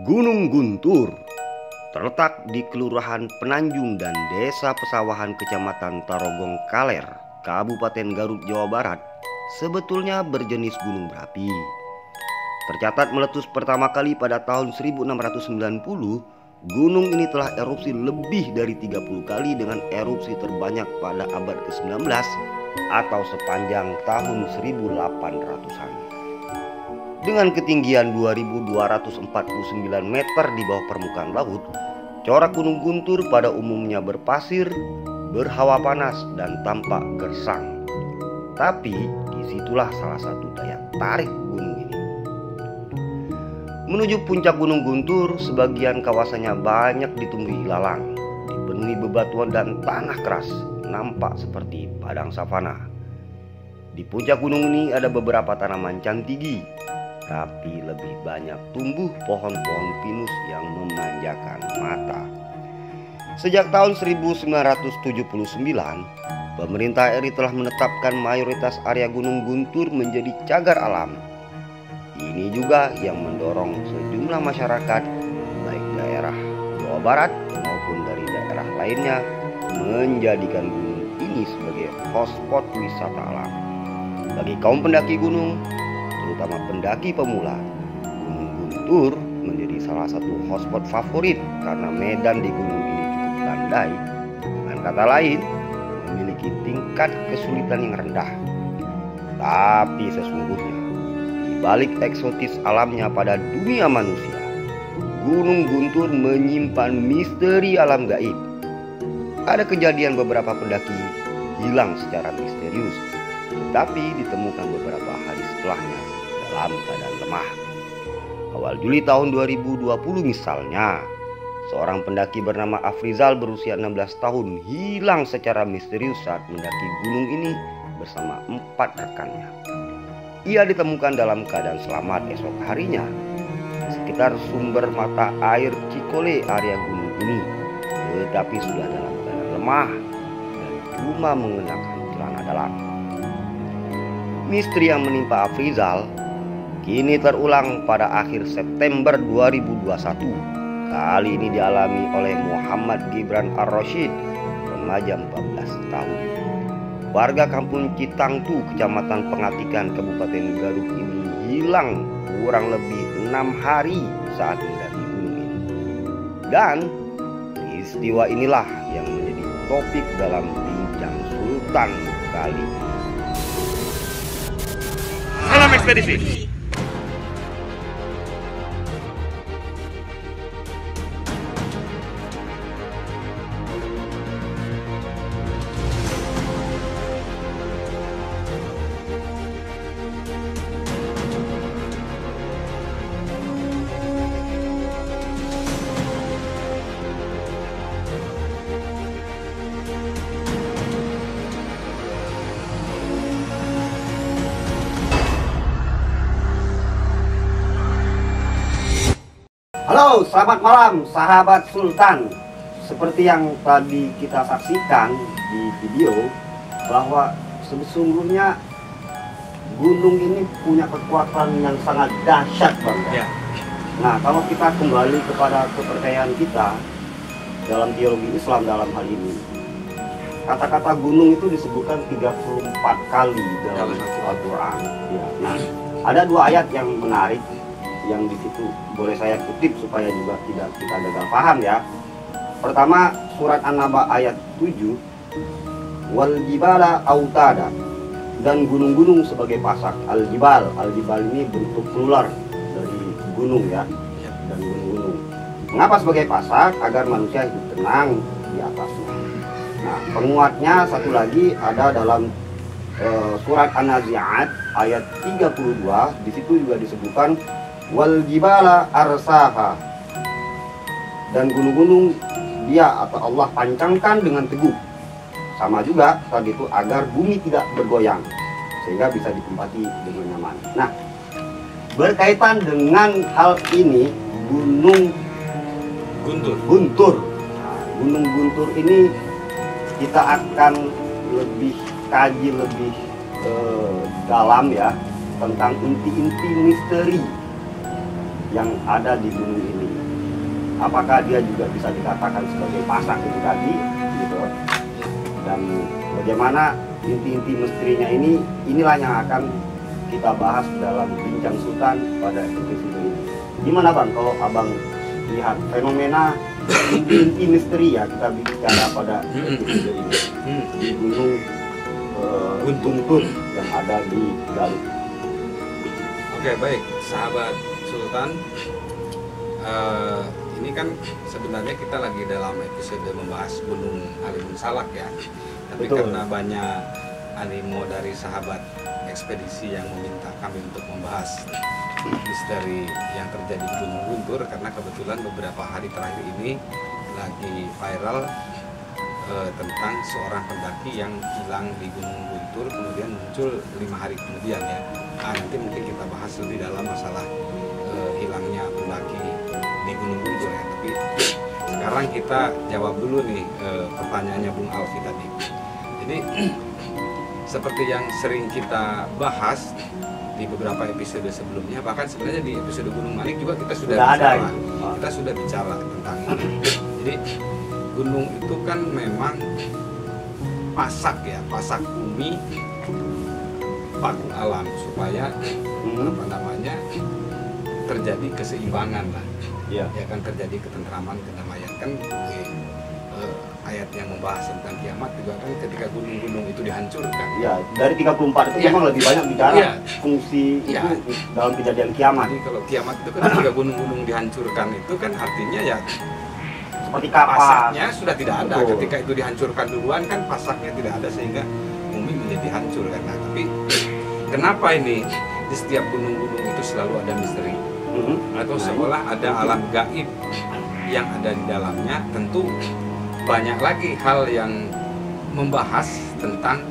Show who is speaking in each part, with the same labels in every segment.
Speaker 1: Gunung Guntur terletak di Kelurahan Penanjung dan Desa Pesawahan, Kecamatan Tarogong Kaler, Kabupaten Garut, Jawa Barat. Sebetulnya berjenis gunung berapi. Tercatat meletus pertama kali pada tahun 1690. Gunung ini telah erupsi lebih dari 30 kali dengan erupsi terbanyak pada abad ke-19 atau sepanjang tahun 1800-an. Dengan ketinggian 2249 meter di bawah permukaan laut, corak Gunung Guntur pada umumnya berpasir, berhawa panas, dan tampak gersang. Tapi disitulah salah satu daya tarik gunung ini. Menuju puncak Gunung Guntur, sebagian kawasannya banyak ditumbuhi ilalang, dipenuhi bebatuan dan tanah keras, nampak seperti padang savana. Di puncak gunung ini ada beberapa tanaman cantigi, tapi lebih banyak tumbuh pohon-pohon pinus yang memanjakan mata. Sejak tahun 1979, pemerintah RI telah menetapkan mayoritas area Gunung Guntur menjadi cagar alam. Ini juga yang mendorong sejumlah masyarakat, baik daerah Jawa Barat maupun dari daerah lainnya, menjadikan gunung ini sebagai hotspot wisata alam. Bagi kaum pendaki gunung, terutama pendaki pemula, Gunung Guntur menjadi salah satu hotspot favorit karena medan di gunung ini cukup landai. Dengan kata lain, memiliki tingkat kesulitan yang rendah. Tapi sesungguhnya, di balik eksotis alamnya pada dunia manusia, Gunung Guntur menyimpan misteri alam gaib. Ada kejadian beberapa pendaki hilang secara misterius, tapi ditemukan beberapa hari setelahnya dalam keadaan lemah. Awal Juli tahun 2020 misalnya, seorang pendaki bernama Afrizal berusia 16 tahun hilang secara misterius saat mendaki gunung ini bersama 4 rekannya. Ia ditemukan dalam keadaan selamat esok harinya di sekitar sumber mata air Cikole area gunung ini, tetapi sudah dalam keadaan lemah dan cuma mengenakan celana dalam. Misteri yang menimpa Afrizal kini terulang pada akhir September 2021. Kali ini dialami oleh Muhammad Gibran Ar-Rasyid, remaja 14 tahun. Warga kampung Citangtu, Kecamatan Pengatikan, Kabupaten Garut ini hilang kurang lebih 6 hari saat mendaki gunung ini. Dan peristiwa inilah yang menjadi topik dalam Bincang Sultan kali ini.
Speaker 2: Salam ekspedisi.
Speaker 1: Halo, selamat malam sahabat Sultan. Seperti yang tadi kita saksikan di video, bahwa sesungguhnya gunung ini punya kekuatan yang sangat dahsyat, Bang.
Speaker 2: Ya.
Speaker 1: Nah, kalau kita kembali kepada kepercayaan kita dalam teologi Islam dalam hal ini, kata-kata gunung itu disebutkan 34 kali dalam Al-Quran. Ya. Nah, ada 2 ayat yang menarik yang di situ boleh saya kutip supaya juga tidak kita gagal paham ya. Pertama, surat An-Naba ayat 7, wal jibala autada, dan gunung-gunung sebagai pasak. Al-jibal ini bentuk plural dari gunung ya, dan gunung-gunung. Mengapa sebagai pasak? Agar manusia hidup tenang di atasnya. Nah, penguatnya satu lagi ada dalam surat An-Nazi'at ayat 32. Di situ juga disebutkan wal jibala arsaha, dan gunung-gunung dia atau Allah pancangkan dengan teguh. Sama juga tadi itu agar bumi tidak bergoyang sehingga bisa ditempati dengan nyaman. Nah, berkaitan dengan hal ini, Gunung Guntur. Nah, Gunung Guntur ini kita akan lebih kaji lebih dalam ya tentang inti-inti misteri yang ada di gunung ini. apakah dia juga bisa dikatakan sebagai pasak itu tadi gitu. Dan bagaimana inti-inti misterinya inilah yang akan kita bahas dalam Bincang Sultan pada episode ini. Gimana Bang kalau Abang lihat fenomena inti misteri ya, kita bicara pada episode ini di Gunung Guntur yang ada di Galuh.
Speaker 3: Oke, baik sahabat Sultan, ini kan sebenarnya kita lagi dalam episode membahas Gunung Halimun Salak ya, tapi
Speaker 1: Betul.
Speaker 3: karena banyak animo dari sahabat ekspedisi yang meminta kami untuk membahas misteri yang terjadi di Gunung Guntur, karena kebetulan beberapa hari terakhir ini lagi viral tentang seorang pendaki yang hilang di Gunung Guntur, kemudian muncul 5 hari kemudian ya. Nah, nanti mungkin kita bahas lebih dalam masalah hilangnya pendaki di Gunung Guntur ya. Tapi sekarang kita jawab dulu nih pertanyaannya Bung Alfi tadi. Jadi seperti yang sering kita bahas di beberapa episode sebelumnya, bahkan sebenarnya di episode Gunung Manik juga kita sudah bicara, kita sudah bicara tentang ini. Jadi gunung itu kan memang pasak ya, pasak bumi, paku alam, supaya apa namanya terjadi keseimbangan lah.
Speaker 1: Ya.
Speaker 3: Ya kan, terjadi ketentraman, kedamaian. Kan ayat yang membahas tentang kiamat juga kan ketika gunung-gunung itu dihancurkan.
Speaker 1: Ya, dari 34 itu
Speaker 3: Ya.
Speaker 1: memang lebih banyak bicara
Speaker 3: Ya.
Speaker 1: fungsi
Speaker 3: Ya.
Speaker 1: itu dalam kejadian kiamat.
Speaker 3: Jadi kalau kiamat itu kan ketika gunung-gunung dihancurkan itu kan artinya ya
Speaker 1: Seperti kapas.
Speaker 3: pasaknya sudah tidak ada.
Speaker 1: Betul.
Speaker 3: Ketika itu dihancurkan duluan kan pasaknya tidak ada sehingga bumi menjadi hancur kan. Nah, tapi kenapa ini di setiap gunung-gunung itu selalu ada misteri atau seolah ada alam gaib yang ada di dalamnya? Tentu banyak lagi hal yang membahas tentang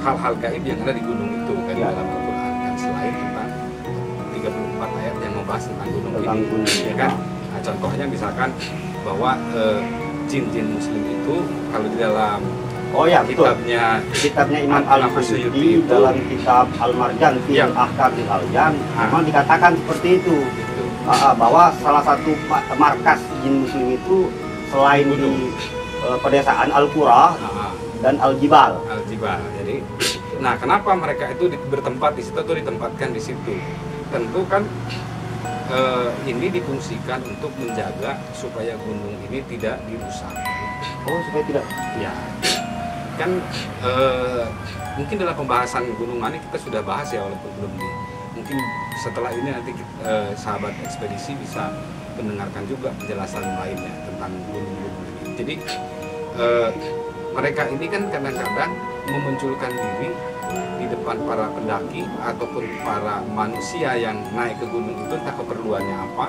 Speaker 3: hal-hal gaib yang ada di gunung itu kan
Speaker 1: Ya.
Speaker 3: dalam Al-Quran kan, selain tentang 34 ayat yang membahas tentang gunung
Speaker 1: Tentang
Speaker 3: ini
Speaker 1: gunung.
Speaker 3: ya kan. Nah, contohnya misalkan bahwa jin-jin muslim itu kalau di dalam
Speaker 1: Oh ya, betul.
Speaker 3: kitabnya
Speaker 1: Imam
Speaker 3: Al-Imam
Speaker 1: Al-Suyuti
Speaker 3: Al-Suyuti itu
Speaker 1: dalam kitab Al-Marjan fi
Speaker 3: Ya.
Speaker 1: Ahkamil Aljan memang dikatakan seperti itu.
Speaker 3: itu
Speaker 1: Bahwa salah satu markas jin muslim itu selain
Speaker 3: Gunung.
Speaker 1: di pedesaan Al-Qura dan Al-Jibal.
Speaker 3: Al-Jibal. Jadi, nah kenapa mereka itu bertempat di situ atau ditempatkan di situ? Tentu kan ini difungsikan untuk menjaga supaya gunung ini tidak dirusak.
Speaker 1: Oh, supaya tidak.
Speaker 3: Ya, kan mungkin dalam pembahasan Gunung Manik kita sudah bahas ya, walaupun belum di. Mungkin setelah ini nanti sahabat ekspedisi bisa mendengarkan juga penjelasan lainnya tentang gunung-gunung ini. Jadi mereka ini kan kadang-kadang memunculkan diri di depan para pendaki ataupun para manusia yang naik ke gunung itu, entah keperluannya apa,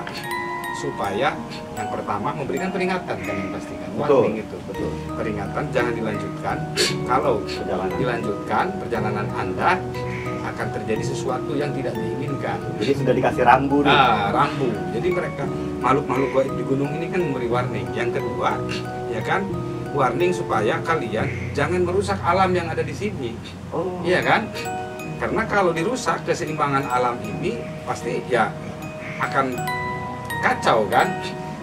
Speaker 3: supaya yang pertama memberikan peringatan kan, yang pastikan warning itu,
Speaker 1: Betul.
Speaker 3: peringatan jangan dilanjutkan. Kalau
Speaker 1: Perjalanan.
Speaker 3: dilanjutkan perjalanan Anda akan terjadi sesuatu yang tidak diinginkan.
Speaker 1: Jadi sudah dikasih rambu nih.
Speaker 3: Rambu. Jadi mereka makhluk-makhluk gaib di gunung ini kan memberi warning. Yang kedua, ya kan, warning supaya kalian jangan merusak alam yang ada di sini.
Speaker 1: Oh.
Speaker 3: Iya kan? Karena kalau dirusak keseimbangan alam ini pasti ya akan kacau kan.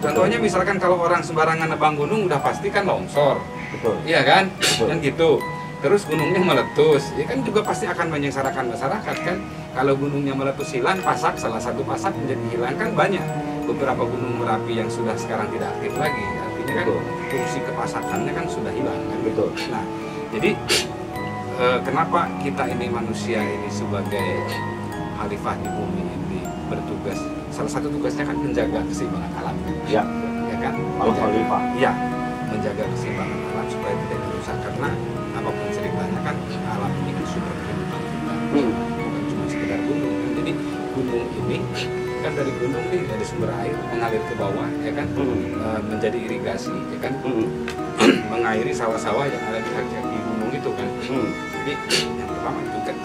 Speaker 3: Contohnya misalkan kalau orang sembarangan nebang gunung udah pasti kan longsor.
Speaker 1: Betul.
Speaker 3: Iya kan?
Speaker 1: Betul.
Speaker 3: Kan gitu. Terus gunungnya meletus, ya kan juga pasti akan menyengsarakan masyarakat kan. Kalau gunungnya meletus hilang, pasak, salah satu pasak menjadi hilang kan banyak. Beberapa gunung berapi yang sudah sekarang tidak aktif lagi, artinya kan
Speaker 1: Betul.
Speaker 3: fungsi kepasakannya kan sudah hilang kan.
Speaker 1: Betul.
Speaker 3: Nah, jadi kenapa kita ini manusia ini sebagai khalifah di bumi ini bertugas? Salah satu tugasnya kan menjaga keseimbangan alam,
Speaker 1: Ya.
Speaker 3: ya kan?
Speaker 1: Kalau khalifah.
Speaker 3: Iya, menjaga keseimbangan alam supaya tidak dirusak, karena apapun ceritanya kan alam ini kan sumber kehidupan kita, bukan cuma sekedar gunung kan. Jadi gunung ini kan dari gunung nih, dari sumber air mengalir ke bawah ya kan, menjadi irigasi ya kan, mengairi sawah-sawah yang ada di kaki gunung itu kan. Jadi yang pertama itu kan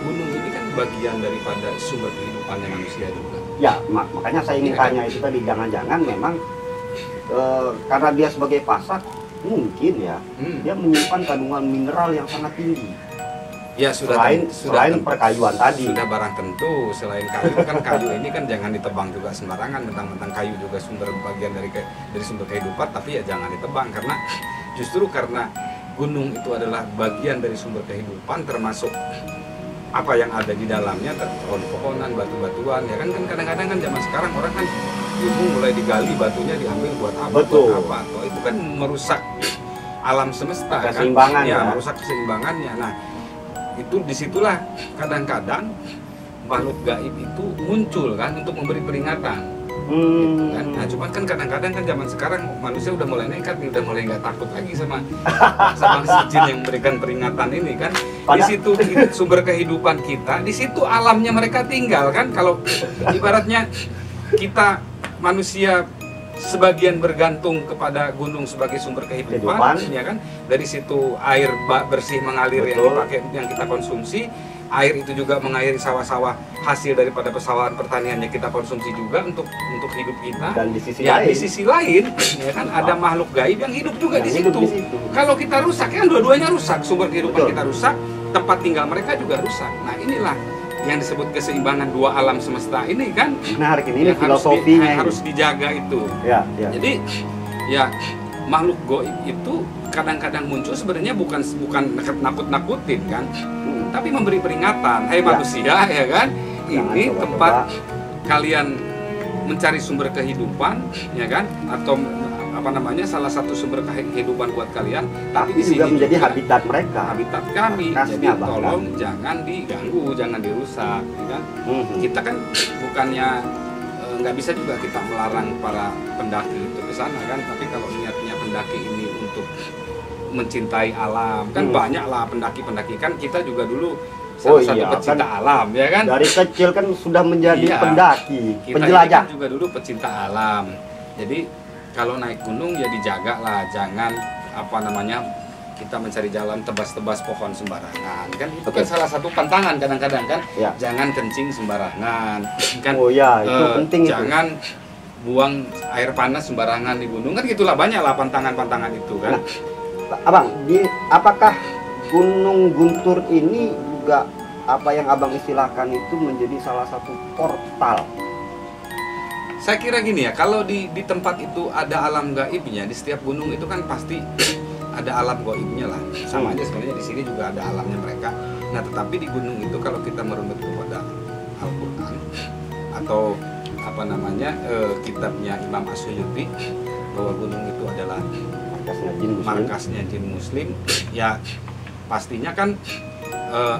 Speaker 3: gunung ini kan bagian daripada sumber kehidupannya manusia juga.
Speaker 1: Ya, makanya saya ingin tanya itu tadi, jangan-jangan memang karena dia sebagai pasak mungkin ya dia menyimpan kandungan mineral yang sangat tinggi.
Speaker 3: Ya sudah
Speaker 1: selain perkayuan tadi.
Speaker 3: Sudah barang tentu. Selain kayu kan kayu ini kan jangan ditebang juga sembarangan. Mentang-mentang kayu juga sumber bagian dari sumber kehidupan, tapi ya jangan ditebang karena justru karena gunung itu adalah bagian dari sumber kehidupan, termasuk apa yang ada di dalamnya, pohon-pohonan, batu-batuan. Ya kan kadang-kadang kan zaman sekarang orang kan gunung mulai digali, batunya diambil buat apa?
Speaker 1: Betul.
Speaker 3: Buat apa? Atau itu kan merusak alam semesta,
Speaker 1: keseimbangan
Speaker 3: kan? Ya, merusak keseimbangannya. Nah, itu disitulah kadang-kadang makhluk gaib itu muncul kan untuk memberi peringatan. Gitu kan? Nah, cuman kan kadang-kadang kan zaman sekarang manusia udah mulai nekat nih, udah mulai nggak takut lagi sama si jin yang memberikan peringatan ini kan. Di situ sumber kehidupan kita, di situ alamnya mereka tinggal kan. Kalau ibaratnya kita manusia sebagian bergantung kepada gunung sebagai sumber kehidupan, ya kan. Dari situ air bersih mengalir. Betul. yang kita konsumsi. Air itu juga mengairi sawah-sawah, hasil daripada pesawahan pertanian yang kita konsumsi juga untuk hidup kita.
Speaker 1: Dan di sisi
Speaker 3: ya,
Speaker 1: lain,
Speaker 3: di sisi lain ya kan ada makhluk gaib yang hidup juga di situ. Kalau kita rusak kan dua-duanya rusak, sumber kehidupan kita rusak, tempat tinggal mereka juga rusak. Nah, inilah yang disebut keseimbangan dua alam semesta ini kan.
Speaker 1: Menarik ini filosofinya
Speaker 3: harus dijaga itu.
Speaker 1: Ya.
Speaker 3: Jadi ya makhluk gaib itu kadang-kadang muncul sebenarnya bukan nakut-nakutin kan, tapi memberi peringatan. Hai manusia, ya kan, ini tempat kalian mencari sumber kehidupan, ya kan, atau apa namanya salah satu sumber kehidupan buat kalian. Tapi di sini
Speaker 1: juga menjadi habitat mereka,
Speaker 3: habitat kami. Jadi tolong jangan diganggu, jangan dirusak, ya kan. Kita kan bukannya nggak bisa juga kita melarang para pendaki itu ke sana kan, tapi kalau niatnya pendaki ini untuk mencintai alam kan banyaklah pendaki kan, kita juga dulu salah satu pecinta kan, alam ya kan, dari
Speaker 1: kecil kan sudah menjadi pendaki,
Speaker 3: penjelajah kan juga dulu pecinta alam. Jadi kalau naik gunung ya dijaga lah, jangan apa namanya kita mencari jalan tebas-tebas pohon sembarangan kan, itu kan salah satu pantangan kadang-kadang kan. Jangan kencing sembarangan kan.
Speaker 1: Itu penting.
Speaker 3: Jangan buang air panas sembarangan di gunung kan, gitulah, banyaklah pantangan-pantangan itu kan.
Speaker 1: Abang, apakah Gunung Guntur ini juga apa yang abang istilahkan itu menjadi salah satu portal?
Speaker 3: Saya kira gini ya, kalau di tempat itu ada alam gaibnya, di setiap gunung itu kan pasti ada alam gaibnya lah. Sama aja sebenarnya di sini juga ada alamnya mereka. Nah, tetapi di gunung itu kalau kita merunut kepada Al-Quran atau apa namanya kitabnya Imam As-Suyuti, bahwa gunung itu adalah markasnya jin muslim, ya pastinya kan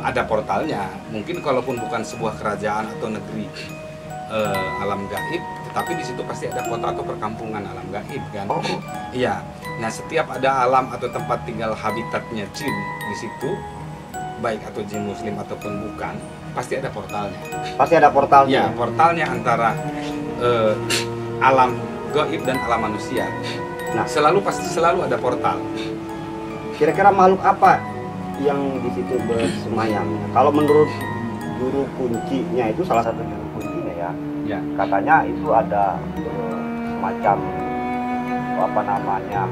Speaker 3: ada portalnya. Mungkin kalaupun bukan sebuah kerajaan atau negeri alam gaib, tetapi di situ pasti ada kota atau perkampungan alam gaib kan. Iya. Nah, setiap ada alam atau tempat tinggal habitatnya jin di situ, baik atau jin muslim ataupun bukan, pasti ada portalnya.
Speaker 1: Pasti ada portalnya.
Speaker 3: Ya, portalnya antara alam gaib dan alam manusia. Nah, pasti selalu ada portal.
Speaker 1: Kira-kira makhluk apa yang di situ bersemayam? Kalau menurut juru kuncinya itu, salah satu juru kuncinya ya, katanya itu ada semacam apa namanya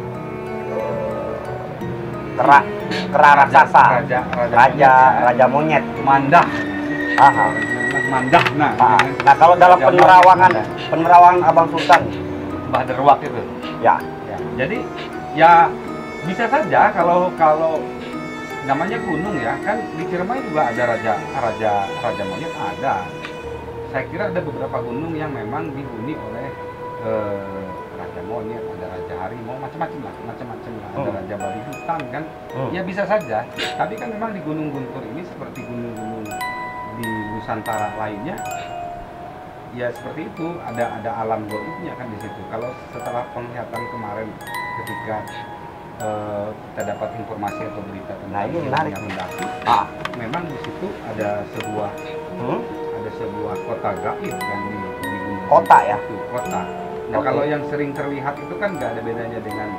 Speaker 1: kera raksasa, raja monyet,
Speaker 3: mandah. Mandah.
Speaker 1: Nah, kalau dalam penerawangan Abang Sultan
Speaker 3: Bahaderwak itu
Speaker 1: ya.
Speaker 3: Jadi ya bisa saja kalau namanya gunung ya kan, di Ciremai juga ada raja monyet ada. Saya kira ada beberapa gunung yang memang dihuni oleh raja monyet, ada raja harimau, macam-macam lah. Ada raja babi hutan kan. Ya bisa saja. Tapi kan memang di Gunung Guntur ini seperti gunung-gunung di Nusantara lainnya, ya seperti itu, ada alam gaibnya kan di situ. Kalau setelah penglihatan kemarin ketika kita dapat informasi atau berita tentang
Speaker 1: ini menarik
Speaker 3: mendaki, memang di situ ada sebuah kota gaib kan di gunung.
Speaker 1: Kota ya?
Speaker 3: Itu kota. Nah, kalau yang sering terlihat itu kan nggak ada bedanya dengan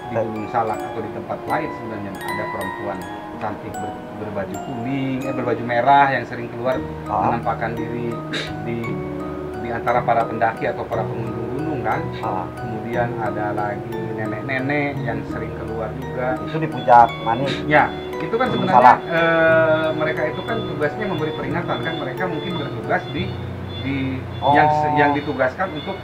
Speaker 3: di Gunung Salak atau di tempat lain. Sebenarnya ada perempuan cantik berbaju kuning, berbaju merah yang sering keluar menampakkan diri di antara para pendaki atau para pengunjung gunung kan. Kemudian ada lagi nenek-nenek yang sering keluar juga.
Speaker 1: Itu di Puncak Manik.
Speaker 3: Ya, Itu kan
Speaker 1: Gunung
Speaker 3: sebenarnya
Speaker 1: Salak.
Speaker 3: mereka itu kan tugasnya memberi peringatan kan, mereka mungkin bertugas di
Speaker 1: Oh.
Speaker 3: yang ditugaskan untuk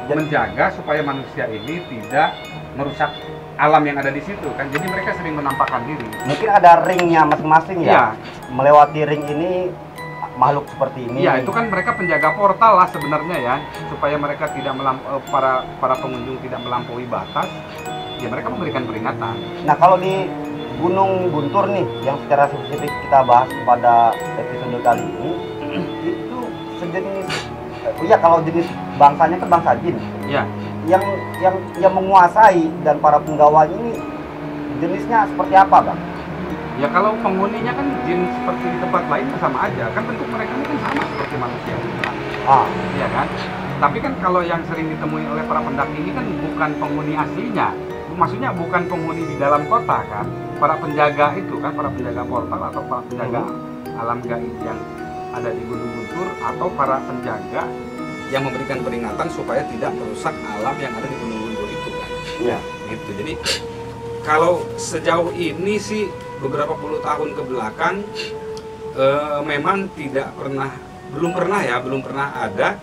Speaker 3: menjaga supaya manusia ini tidak merusak alam yang ada di situ kan. Jadi mereka sering menampakkan diri.
Speaker 1: Mungkin ada ringnya masing-masing
Speaker 3: Iya.
Speaker 1: ya. Melewati ring ini makhluk seperti ini.
Speaker 3: Iya, itu kan mereka penjaga portal lah sebenarnya ya, supaya mereka tidak para pengunjung tidak melampaui batas. Ya mereka memberikan peringatan.
Speaker 1: Nah, kalau di Gunung Guntur nih, yang secara spesifik kita bahas pada episode kali ini, itu sejenis, ya kalau jenis bangsanya kan bangsa jin.
Speaker 3: Ya,
Speaker 1: Yang menguasai dan para penggawanya ini jenisnya seperti apa, Bang?
Speaker 3: ya kalau penghuninya kan jin seperti di tempat lain sama aja, kan bentuk mereka ini kan sama seperti manusia juga. Iya kan? Tapi kan kalau yang sering ditemui oleh para pendaki ini kan bukan penghuni aslinya. Maksudnya bukan penghuni di dalam kota kan. Para penjaga itu kan, para penjaga portal atau para penjaga alam gaib yang ada di Gunung Guntur, atau para penjaga yang memberikan peringatan supaya tidak merusak alam yang ada di Gunung Guntur itu kan.
Speaker 1: Iya.
Speaker 3: Gitu. Jadi kalau sejauh ini sih beberapa puluh tahun ke belakang memang belum pernah ada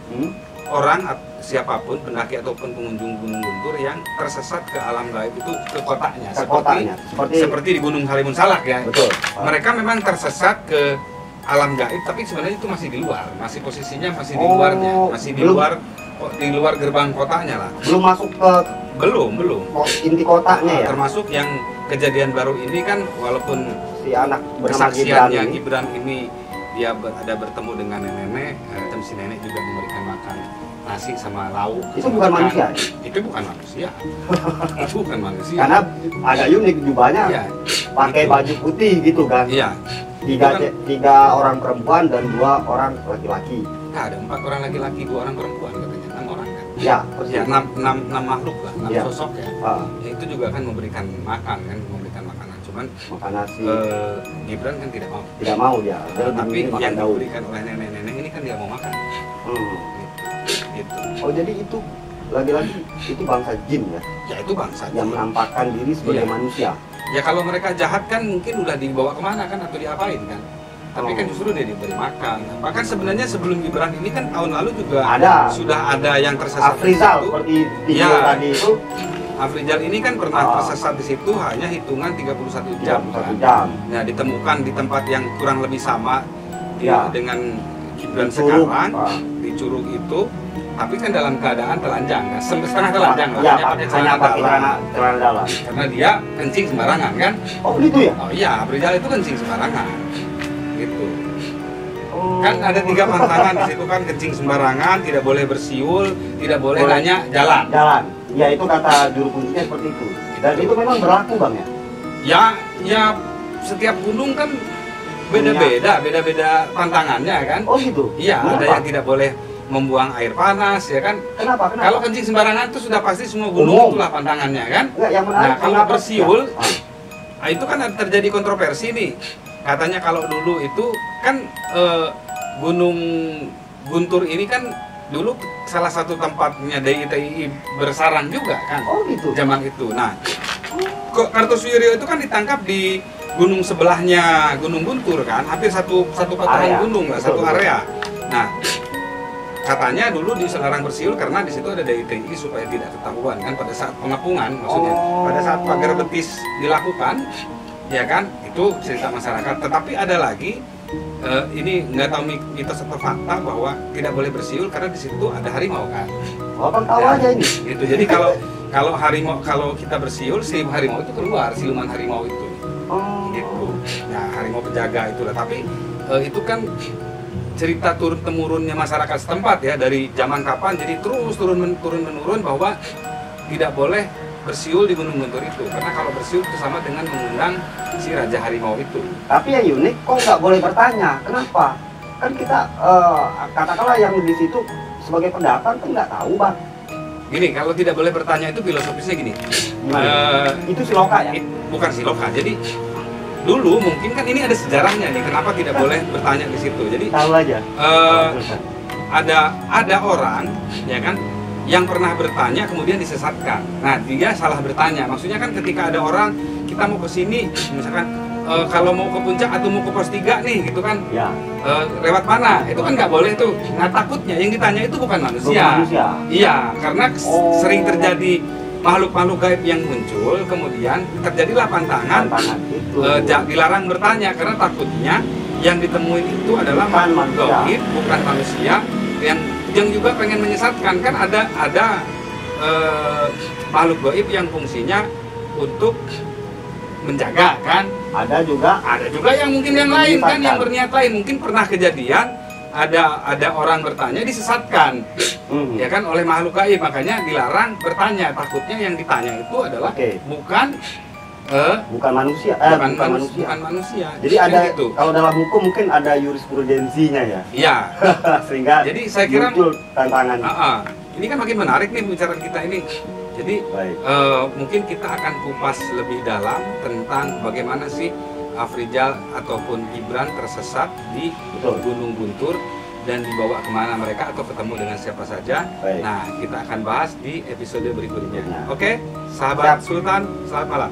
Speaker 3: orang siapapun pendaki ataupun pengunjung Gunung Guntur yang tersesat ke alam gaib itu ke kotanya, seperti di Gunung Halimun Salak ya.
Speaker 1: Betul.
Speaker 3: Mereka memang tersesat ke alam gaib, tapi sebenarnya itu masih di luar, masih posisinya masih di luarnya, masih di luar gerbang kotanya lah.
Speaker 1: Belum masuk ke
Speaker 3: Belum.
Speaker 1: inti kotanya ya.
Speaker 3: Termasuk yang kejadian baru ini kan, walaupun
Speaker 1: Si anak bernama
Speaker 3: kesaksiannya
Speaker 1: Gibran ini.
Speaker 3: Gibran ini dia ada bertemu dengan nenek, dan si nenek juga memberikan makan nasi sama lauk.
Speaker 1: Itu bukan manusia.
Speaker 3: Itu bukan manusia. Itu bukan manusia.
Speaker 1: Karena ada unik jubahnya,
Speaker 3: Iya.
Speaker 1: pakai
Speaker 3: Itu.
Speaker 1: baju putih gitu kan.
Speaker 3: Iya.
Speaker 1: Tiga orang perempuan dan 2 orang laki-laki.
Speaker 3: Nah, ada 4 orang laki-laki, 2 orang perempuan katanya, 6 orang kan.
Speaker 1: Ya,
Speaker 3: Ya, 6 makhluk lah, 6
Speaker 1: Iya.
Speaker 3: sosok ya. Ya, itu juga kan memberikan makan kan, memberikan makanan. Cuman
Speaker 1: makan nasi.
Speaker 3: Gibran kan tidak mau.
Speaker 1: Tidak mau dia. Dia lebih
Speaker 3: Tapi
Speaker 1: milih makan
Speaker 3: yang
Speaker 1: daun.
Speaker 3: diberikan oleh nenek-nenek ini kan dia mau makan. Gitu.
Speaker 1: Oh, jadi itu lagi-lagi itu bangsa jin ya,
Speaker 3: Ya itu bangsa
Speaker 1: yang
Speaker 3: jin.
Speaker 1: menampakkan diri sebagai
Speaker 3: Iya.
Speaker 1: manusia.
Speaker 3: Ya kalau mereka jahat kan mungkin udah dibawa kemana kan, atau diapain kan. Tapi kan justru dia diberi makan. Bahkan sebenarnya sebelum Gibran ini kan tahun lalu juga sudah ada yang tersesat di
Speaker 1: Afrizal
Speaker 3: situ.
Speaker 1: seperti video
Speaker 3: Ya.
Speaker 1: tadi itu
Speaker 3: Afrizal ini kan pernah tersesat di situ hanya hitungan 31 jam.
Speaker 1: 1
Speaker 3: kan.
Speaker 1: jam.
Speaker 3: Nah, ditemukan di tempat yang kurang lebih sama
Speaker 1: Ya.
Speaker 3: dengan Gibran
Speaker 1: Di Curug,
Speaker 3: sekarang di Curug itu, tapi kan dalam keadaan telanjang kan, setengah telanjang lah,
Speaker 1: Ya,
Speaker 3: hanya pakai
Speaker 1: hanya
Speaker 3: celana
Speaker 1: pakai
Speaker 3: dalam.
Speaker 1: celana dalam.
Speaker 3: Karena dia kencing sembarangan kan.
Speaker 1: Oh, begitu ya?
Speaker 3: Oh iya, Afrizal itu kencing sembarangan. Gitu.
Speaker 1: Oh.
Speaker 3: Kan ada 3 pantangan di situ kan, kencing sembarangan, tidak boleh bersiul, tidak boleh nanya jalan.
Speaker 1: Jalan. Ya, itu kata juru kuncinya seperti itu. Dan itu memang berlaku, Bang ya?
Speaker 3: Ya setiap gunung kan beda-beda pantangannya kan.
Speaker 1: Oh, gitu.
Speaker 3: Iya, ada
Speaker 1: Kenapa?
Speaker 3: yang tidak boleh membuang air panas ya kan.
Speaker 1: Kenapa?
Speaker 3: Kalau kencing sembarangan itu sudah pasti semua gunung
Speaker 1: Umum.
Speaker 3: itulah pantangannya kan.
Speaker 1: Enggak, yang menarik
Speaker 3: Nah, kalau
Speaker 1: kenapa?
Speaker 3: bersiul,
Speaker 1: Ya.
Speaker 3: nah, itu kan terjadi kontroversi nih. Katanya kalau dulu itu kan Gunung Guntur ini kan dulu salah satu tempatnya DITI bersarang juga kan.
Speaker 1: Oh, gitu.
Speaker 3: Zaman itu. Nah, kok Kartosuwiryo itu kan ditangkap di gunung sebelahnya Gunung Guntur kan, hampir satu patahan
Speaker 1: Area.
Speaker 3: gunung lah,
Speaker 1: Betul,
Speaker 3: satu
Speaker 1: betul.
Speaker 3: area. Nah, katanya dulu dilarang bersiul karena di situ ada DITI supaya tidak ketahuan kan pada saat pengepungan, maksudnya pada saat pagar betis dilakukan, ya kan, itu cerita masyarakat. Tetapi ada lagi ini nggak tahu mitos atau fakta bahwa tidak boleh bersiul karena di situ ada harimau kan.
Speaker 1: Oh, Bang tahu
Speaker 3: Ya,
Speaker 1: aja ini.
Speaker 3: Itu jadi kalau harimau, kalau kita bersiul, si harimau itu keluar, siluman harimau itu.
Speaker 1: Oh.
Speaker 3: Gitu. Nah, harimau penjaga itulah. Tapi itu kan cerita turun temurunnya masyarakat setempat ya, dari zaman kapan jadi terus turun menurun bahwa tidak boleh bersiul di Gunung Guntur itu, karena kalau bersiul itu sama dengan mengundang si raja harimau itu.
Speaker 1: Tapi yang unik, kok nggak boleh bertanya? Kenapa? Kan kita katakanlah yang di situ sebagai pendatang kan nggak tahu, Bang.
Speaker 3: Gini, kalau tidak boleh bertanya itu filosofisnya gini.
Speaker 1: Itu siloka ya?
Speaker 3: Bukan siloka. Jadi dulu mungkin kan ini ada sejarahnya nih, kenapa tidak boleh bertanya di situ. Jadi
Speaker 1: Tahu aja.
Speaker 3: ada orang ya kan yang pernah bertanya kemudian disesatkan. Nah, dia salah bertanya. Maksudnya kan ketika ada orang kita mau ke sini misalkan kalau mau ke puncak atau mau ke pos 3 nih gitu kan,
Speaker 1: Ya.
Speaker 3: lewat mana? Itu kan nggak boleh tuh. Nah takutnya yang ditanya itu bukan manusia.
Speaker 1: Bukan manusia.
Speaker 3: Iya, karena
Speaker 1: Oh.
Speaker 3: sering terjadi makhluk-makhluk gaib yang muncul, kemudian terjadilah pantangan.
Speaker 1: Tantangan itu.
Speaker 3: Dilarang bertanya karena takutnya yang ditemuin itu adalah
Speaker 1: Bukan
Speaker 3: makhluk
Speaker 1: manusia.
Speaker 3: gaib, bukan manusia yang juga pengen menyesatkan. Kan ada makhluk gaib yang fungsinya untuk menjaga kan.
Speaker 1: Ada juga
Speaker 3: Ada juga yang mungkin yang lain kan, yang
Speaker 1: Menyesatkan.
Speaker 3: berniat lain. Mungkin pernah kejadian ada orang bertanya disesatkan, ya kan, oleh makhluk gaib, makanya dilarang bertanya. Takutnya yang ditanya itu adalah
Speaker 1: Oke.
Speaker 3: bukan
Speaker 1: bukan manusia.
Speaker 3: bukan manusia.
Speaker 1: Jadi
Speaker 3: Kan
Speaker 1: ada
Speaker 3: gitu.
Speaker 1: kalau dalam hukum mungkin ada jurisprudensinya ya.
Speaker 3: Iya.
Speaker 1: Sehingga
Speaker 3: Jadi saya kira
Speaker 1: muncul tantangan.
Speaker 3: ini kan makin menarik nih pembicaraan kita ini. Jadi
Speaker 1: Baik.
Speaker 3: mungkin kita akan kupas lebih dalam tentang bagaimana sih Afrizal ataupun Gibran tersesat di
Speaker 1: Betul.
Speaker 3: Gunung Guntur dan dibawa kemana mereka atau ketemu dengan siapa saja.
Speaker 1: Baik.
Speaker 3: Nah, kita akan bahas di episode berikutnya.
Speaker 1: Nah.
Speaker 3: Oke, sahabat
Speaker 1: Siap.
Speaker 3: Sultan, selamat malam.